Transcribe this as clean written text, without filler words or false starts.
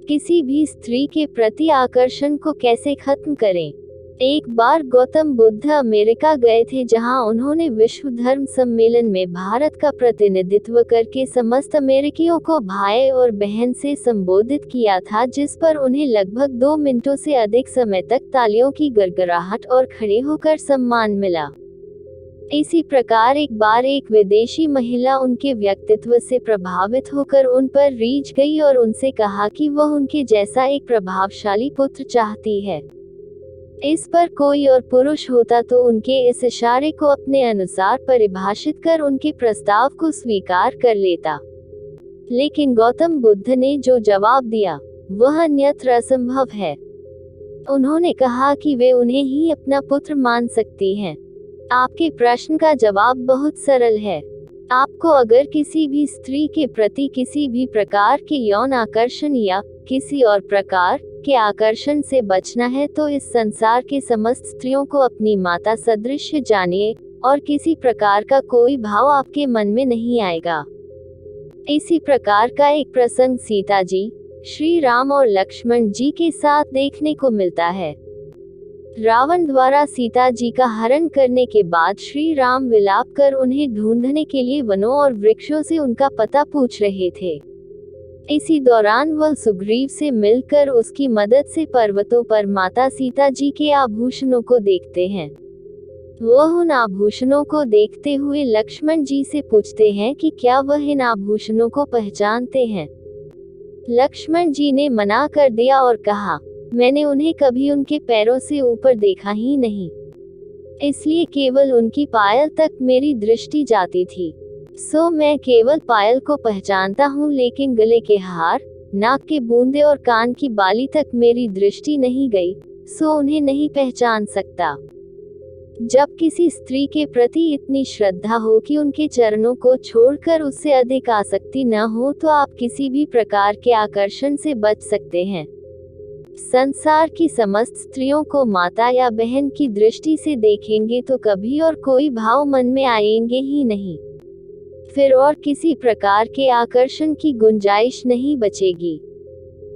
किसी भी स्त्री के प्रति आकर्षण को कैसे खत्म करें। एक बार गौतम बुद्ध अमेरिका गए थे, जहां उन्होंने विश्व धर्म सम्मेलन में भारत का प्रतिनिधित्व करके समस्त अमेरिकियों को भाई और बहन से संबोधित किया था, जिस पर उन्हें लगभग 2 मिनटों से अधिक समय तक तालियों की गड़गड़ाहट और खड़े होकर सम्मान मिला। इसी प्रकार एक बार एक विदेशी महिला उनके व्यक्तित्व से प्रभावित होकर उन पर रीझ गई और उनसे कहा कि वह उनके जैसा एक प्रभावशाली पुत्र चाहती है। इस पर कोई और पुरुष होता तो उनके इस इशारे को अपने अनुसार परिभाषित कर उनके प्रस्ताव को स्वीकार कर लेता, लेकिन गौतम बुद्ध ने जो जवाब दिया वह अन्यत्र असंभव है। उन्होंने कहा कि वे उन्हें ही अपना पुत्र मान सकती हैं। आपके प्रश्न का जवाब बहुत सरल है। आपको अगर किसी भी स्त्री के प्रति किसी भी प्रकार के यौन आकर्षण या किसी और प्रकार के आकर्षण से बचना है तो इस संसार के समस्त स्त्रियों को अपनी माता सदृश जानिए और किसी प्रकार का कोई भाव आपके मन में नहीं आएगा। इसी प्रकार का एक प्रसंग सीता जी, श्री राम और लक्ष्मण जी के साथ देखने को मिलता है। रावण द्वारा सीता जी का हरण करने के बाद श्री राम विलाप कर उन्हें ढूंढने के लिए वनों और वृक्षों से उनका पता पूछ रहे थे। इसी दौरान वह सुग्रीव से मिलकर उसकी मदद से पर्वतों पर माता सीता जी के आभूषणों को देखते हैं। वह उन आभूषणों को देखते हुए लक्ष्मण जी से पूछते हैं कि क्या वह इन आभूषणों को पहचानते हैं। लक्ष्मण जी ने मना कर दिया और कहा, मैंने उन्हें कभी उनके पैरों से ऊपर देखा ही नहीं, इसलिए केवल उनकी पायल तक मेरी दृष्टि जाती थी। सो मैं केवल पायल को पहचानता हूँ, लेकिन गले के हार, नाक के बूंदे और कान की बाली तक मेरी दृष्टि नहीं गई, सो उन्हें नहीं पहचान सकता। जब किसी स्त्री के प्रति इतनी श्रद्धा हो कि उनके चरणों को छोड़कर उससे अधिक आसक्ति न हो, तो आप किसी भी प्रकार के आकर्षण से बच सकते हैं। संसार की समस्त स्त्रियों को माता या बहन की दृष्टि से देखेंगे तो कभी और कोई भाव मन में आएंगे ही नहीं, फिर और किसी प्रकार के आकर्षण की गुंजाइश नहीं बचेगी।